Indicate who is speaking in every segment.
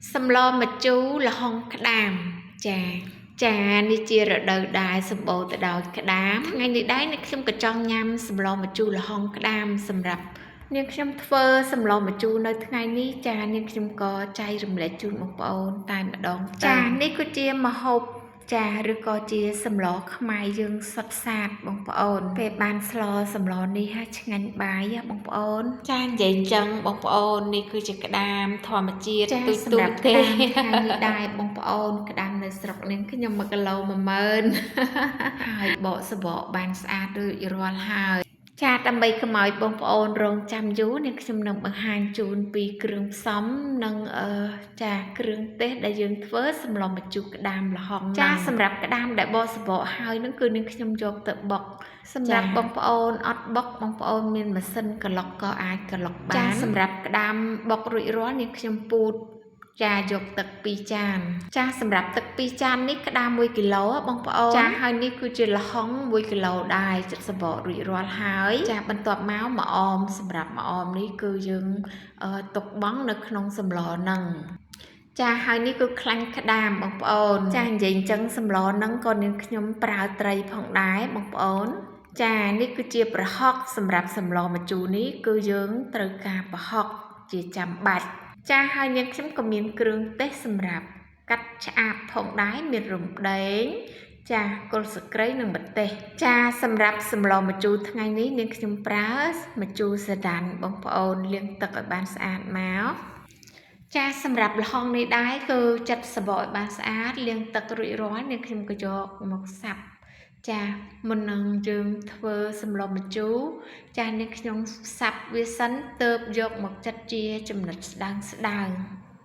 Speaker 1: Sầm lo mà chú là hong cái đàm trà ni chia rồi đời đại sầm bộ từ đầu cái đám ngay đi đấy này không có trong nhâm sầm lo mà chú là hong cái đàm sầm rập nhưng trong phơ sầm lo mà chú nơi ngày ní trà nhưng trong có chay rừng lệ chú một bộ tai mà đón trà ní có chia mà hộp trà rồi có chia sầm lo khai dương sập sạt bông ôn về bàn slo sầm lo ní ha ngành bài á bông ôn trà vậy chân bông ôn ní cứ chỉ cái đàm thò mà chia tôi tê hai đai bông ôn cái đàm này sọc nên cái nhom mà cái lâu mà mơn hai bộ sờ bộ bàn sạt rồi rồi hai cha đam bay cái mỏi bông ôn rong chăm chú nên cái nhom nằm bằng hàng chun pi kêu sắm nâng trà kêu tết đại dương phớt sầm lo mà chú cái đàm là hòn cha sầm rập cái đàm đại bo sờ bộ hai nó cứ nên cái nhom chọc tự bọc sầm rập bông ôn ót bọc bông ôn miền mà sân cờ lọc có ai cờ lọc bán cha sầm rập cái đàm bọc rụi rót nên cái nhom put trà dọc tật pi chan cha sầm rập tật pi chan ní cái đam 1 kg bông ôn cha hai ní cứ chỉ là hóng 1 kg đài chất sờ bộ rụi rót hai cha bận tập máu mà om sầm rập mà om ní cứ dừng tục bắn nước nông sầm lò nâng cha hai ní cứ khăn cái đam bông ôn cha dành chân sầm lò nâng còn những nhóm prao tray phong đái bông ôn cha ní cứ chia bờ hóc sầm rập sầm lò mà chú ní cứ dừng từ cả bờ hóc chỉ chăm bạch cha hai nhân chấm có miếng kêu tết sầm rạp cắt chạp phong đái miền rụng đến cha con sực cây nương bật tê cha sầm rạp sầm lò mà chú tháng ngày ní nên chấm prá mà chú sẽ đàn bông ôn liên tục ở bàn sạn máu cha sầm rạp là hong này đái cứ chặt sờ bội bàn sạn liên tục rụi rói nên chấm có cho một sập cha mình nâng trường thơ sầm lò mà chú cha nên trong sập với sắn tớp dọc một chất chia chấm nứt đang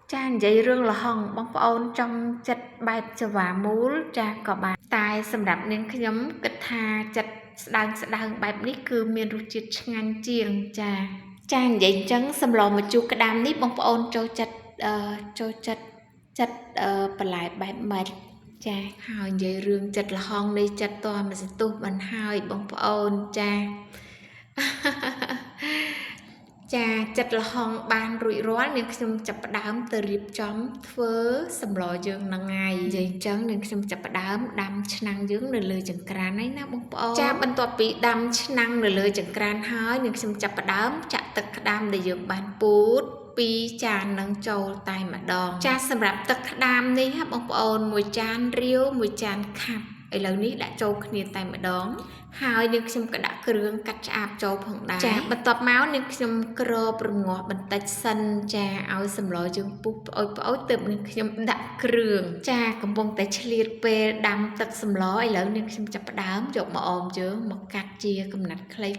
Speaker 1: cha vậy rương là hồng bông ôn trong chất bài cho và múa cha có bài tài sầm đạp nên cái nhóm kịch hà chất đang bài ní cứ miền ruột chít ngang chiềng cha vậy trắng sầm lò mà chú cái đam ní bông ôn cho chất lại bài mệt cha hai vậy rương chật là hong đi chật to mà sẽ tu bằng hai bông ôn cha cha chật là hong ban rụi rót nênខ្ញុំចាប់ផ្ដើមទៅរៀបចំធ្វើសម្លយើងនឹងថ្ងៃយើងចឹងនឹងខ្ញុំចាប់ផ្ដើមដាំឆ្នាំងយើងនៅលើចង្ក្រានហ្នឹងណាបងប្អូនចាបន្ទាប់ពីដាំឆ្នាំងនៅលើចង្ក្រានហើយនឹងខ្ញុំចាប់ផ្ដើមចាក់ទឹកក្តាមដែលយើងបានពូត2ចាននឹងចូលតែម្ដងចាសម្រាប់ទឹកក្តាមនេះបងប្អូន1ចានរាវ1ចានខាប់ឥឡូវនេះដាក់ចូលគ្នាតែម្ដងហើយនាងខ្ញុំក៏ដាក់គ្រឿងកាត់ឆ្អាបចូលផងដែរចាបន្ទាប់មកនាងខ្ញុំក្របរងាស់បន្តិចសិនចាឲ្យសម្លយើងពុះប្អូនទើបនាងខ្ញុំដាក់គ្រឿងចាកំពុងតែឆ្លៀតពេលដាំទឹកសម្លឥឡូវនាងខ្ញុំចាប់ផ្ដើមយកមកអមយើងមកកាត់ជាកំណាត់ខ្លីៗ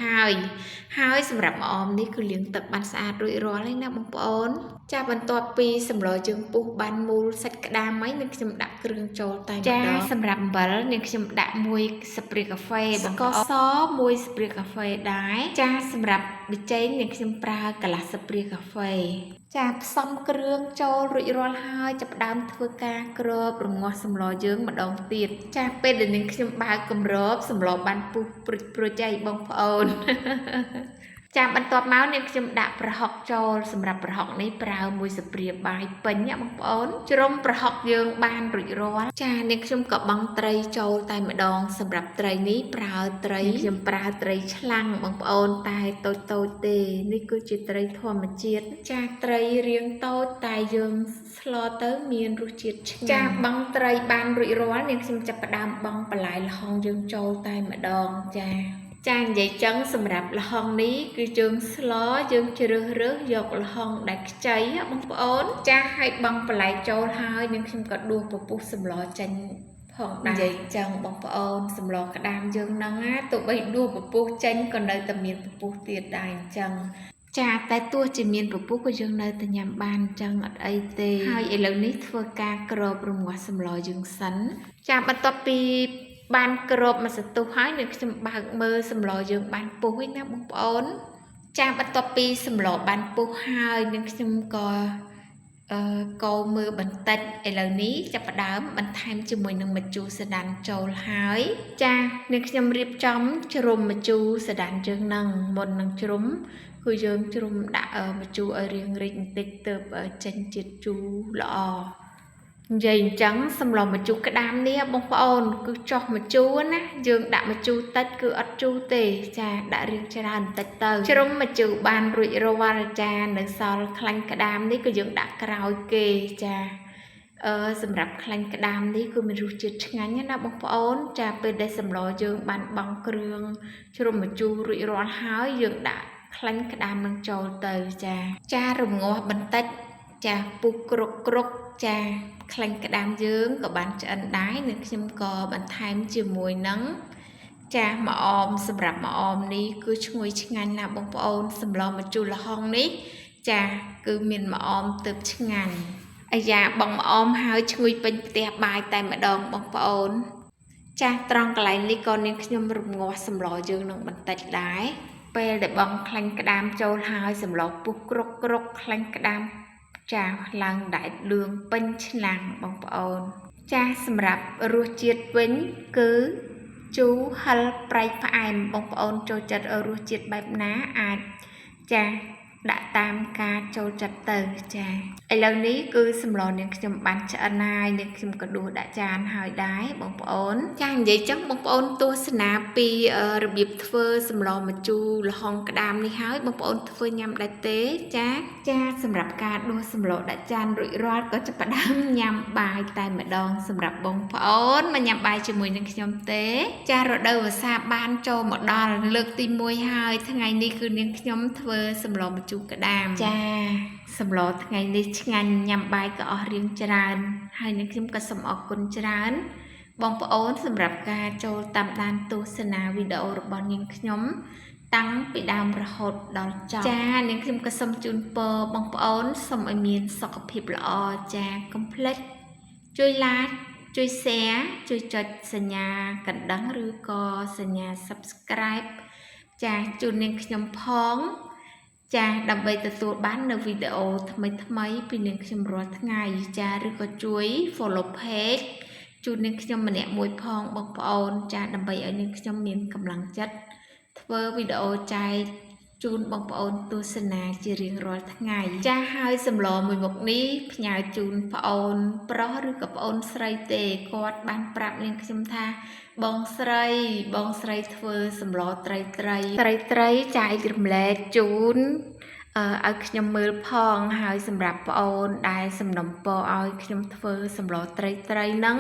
Speaker 1: ហើយសម្រាប់មកអមនេះគឺលាងទឹកបានស្អាតរួចរាល់ហើយណាបងប្អូនចាបន្ទាប់ពីសម្លយើងពុះបានមូលសាច់ក្តាមហើយនាងខ្ញុំដាក់គ្រឿងចូលតែម្ដងចាសម្រាប់អំបិលនាងខ្ញុំដាក់1 ស្ព្រាកាហ្វេស្ករស1 ស្ព្រាកាហ្វេដែរចាសម្រាប់ប៊ីចេងនាងខ្ញុំប្រើកន្លះស្ព្រាកាហ្វេចាផ្សំគ្រឿងចូលរួចរាល់ហើយចាប់ផ្ដើមធ្វើការគ្របរងាស់សម្លយើងម្ដងទៀតចាពេលដែលនាងខ្ញុំបើកគម្របសម្លបានពុះព្រួចចៃបងប្អូនចាបន្ទាប់មកនាងខ្ញុំដាក់ប្រហុកចូលសម្រាប់ប្រហុកនេះប្រើ1 ស្ព្រាបាយពេញបងប្អូនជ្រុំប្រហុកយើងបានរួចរាល់ចានាងខ្ញុំក៏បង់ត្រីចូលតែម្ដងសម្រាប់ត្រីនេះប្រើត្រីខ្ញុំប្រើត្រីឆ្លាំងបងប្អូនតែតូចទេនេះគឺជាត្រីធម្មជាតិចាត្រីរាងតូចតែយើងស្លទៅមានរសជាតិឆ្ងាញ់ចាបង់ត្រីបានរួចរាល់នាងខ្ញុំចាប់ផ្ដើមបង់បន្លែល្ហុងយើងចូលតែម្ដងចានិយាយចឹងសម្រាប់ល្ហុងនេះគឺយើងស្លយើងជ្រើសរើសយកល្ហុងដែលខ្ចីបងប្អូនចាឲ្យបង់បន្លែចូលហើយនឹងខ្ញុំក៏ដួសពពុះសម្លចេញផងដែរនិយាយចឹងបងប្អូនសម្លក្តាមយើងហ្នឹងទោះបីដួសពពុះចេញក៏នៅតែមានពពុះទៀតដែរអញ្ចឹងចាតែទោះជាមានពពុះក៏យើងនៅតែញ៉ាំបានអញ្ចឹងអត់អីទេហើយឥឡូវនេះធ្វើការគ្របរងាស់សម្លយើងសិនចាបន្ទាប់ពីបានគ្របមកសន្ទុះហើយនឹងខ្ញុំបើកមើលសម្លយើងបានពុះឯណាបងប្អូនចាបន្ទាប់ពីសម្លបានពុះហើយនឹងខ្ញុំក៏កូរមើលបន្តិចឥឡូវនេះចាប់ផ្ដើមបន្ថែមជាមួយនឹងម្ជូរសាដានចូលហើយចានឹងខ្ញុំរៀបចំជ្រុំម្ជូរសាដានយើងនឹងមុននឹងជ្រុំ គឺយើងជ្រុំដាក់ម្ជូរឲ្យរៀងរីកបន្តិចទើបចេញជាតិជូរល្អនិយាយអញ្ចឹងសម្លម្ជូរក្តាមនេះបងប្អូនគឺចុះម្ជូរណាយើងដាក់ម្ជូរតិចគឺអត់ជូរទេចាដាក់រៀងច្រើនបន្តិចទៅជ្រុំម្ជូរបានរួចរាល់ចានៅសល់ខ្លាញ់ក្តាមនេះគឺយើងដាក់ក្រោយគេចាសម្រាប់ខ្លាញ់ក្តាមនេះគឺមានរសជាតិឆ្ងាញ់ណាបងប្អូនចាពេលដែលសម្លយើងបានបង់គ្រឿងជ្រុំម្ជូររួចរាល់ហើយយើងដាក់ខ្លាញ់ក្តាមនឹងចូលទៅចារងាស់បន្តិចចាពុះគ្រុកចាខ្លាញ់ក្តាមយើងក៏បានឆ្អិនដែរនឹងខ្ញុំក៏បន្ថែមជាមួយនឹងចាម្អមសម្រាប់ម្អមនេះគឺឈ្ងុយឆ្ងាញ់ណាស់បងប្អូនសម្លម្ជូរល្ហុងនេះចាគឺមានម្អមទើបឆ្ងាញ់អាយ៉ាបងម្អមហើយឈ្ងុយពេញផ្ទះបាយតែម្ដងបងប្អូនចាត្រង់កន្លែងនេះក៏នាងខ្ញុំរងាស់សម្លយើងនឹងបន្តិចដែរពេលដែលបងខ្លាញ់ក្តាមចូលហើយសម្លពុះគ្រុកខ្លាញ់ក្តាមចាឡើងដែកលឿងពេញឆ្នាំងបងប្អូនចាសម្រាប់រសជាតិវិញគឺជូរហឹរប្រៃផ្អែមបងប្អូនចូលចិត្តរសជាតិបែបណាអាចចាដាក់តាមការចូលចិត្តទៅចាឥឡូវនេះគឺសម្លនាងខ្ញុំបានឆ្អិនហើយនាងខ្ញុំក៏ដួសដាក់ចានហើយដែរបងប្អូនចានិយាយចឹងបងប្អូនទស្សនាពីរបៀបធ្វើសម្លម្ជូរល្ហុងក្តាមនេះហើយបងប្អូនធ្វើញ៉ាំដែរទេចាសម្រាប់ការដួសសម្លដាក់ចានរួចរាល់ក៏ចាប់ផ្ដើមញ៉ាំបាយតែម្ដងសម្រាប់បងប្អូនមកញ៉ាំបាយជាមួយនឹងខ្ញុំទេចារដូវវស្សាបានចូលមកដល់លើកទី1ហើយថ្ងៃនេះគឺនាងខ្ញុំធ្វើសម្លម្ជូរក្តាមចាសម្លថ្ងៃនេះឆ្ងាញ់ញ៉ាំបាយក៏អស់រៀងច្រើនហើយនាងខ្ញុំក៏សូមអរគុណច្រើនបងប្អូនសម្រាប់ការចូលតាមដានទស្សនាវីដេអូរបស់នាងខ្ញុំតាំងពីដើមរហូតដល់ចប់ចានាងខ្ញុំក៏សូមជូនពរបងប្អូនសូមឲ្យមានសុខភាពល្អចាកុំភ្លេចជួយ like ជួយ share ជួយចុចសញ្ញាកណ្ដឹងឬក៏សញ្ញា subscribe ចាជូននាងខ្ញុំផងចាដើម្បីទទួលបាននៅវីដេអូថ្មីពីនាងខ្ញុំរាល់ថ្ងៃចាឬក៏ជួយ follow page ជូននាងខ្ញុំម្នាក់មួយផងបងប្អូនចាដើម្បីឲ្យនាងខ្ញុំមានកម្លាំងចិត្តធ្វើវីដេអូចែកជូនបងប្អូនទស្សនាជារៀងរាល់ថ្ងៃចាហើយសម្លមួយមុខនេះផ្ញើជូនប្អូនប្រុសឬក៏ប្អូនស្រីទេគាត់បានប្រាប់នាងខ្ញុំថាបងស្រីធ្វើសម្លត្រីចែករំលែកជូនឲ្យខ្ញុំមើលផងហើយសម្រាប់ប្អូនដែលសំណូមពរឲ្យខ្ញុំធ្វើសម្លត្រីហ្នឹង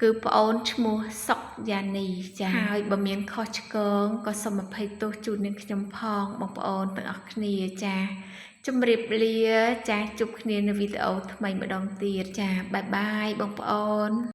Speaker 1: គឺប្អូនឈ្មោះសុកយ៉ានីចាហើយបើមានខុសឆ្គងក៏សូមអភ័យទោសជូននាងខ្ញុំផងបងប្អូនទាំងអស់គ្នាចាជម្រាបលាចាជួបគ្នានៅវីដេអូថ្មីម្ដងទៀតចាបាយបាយបងប្អូន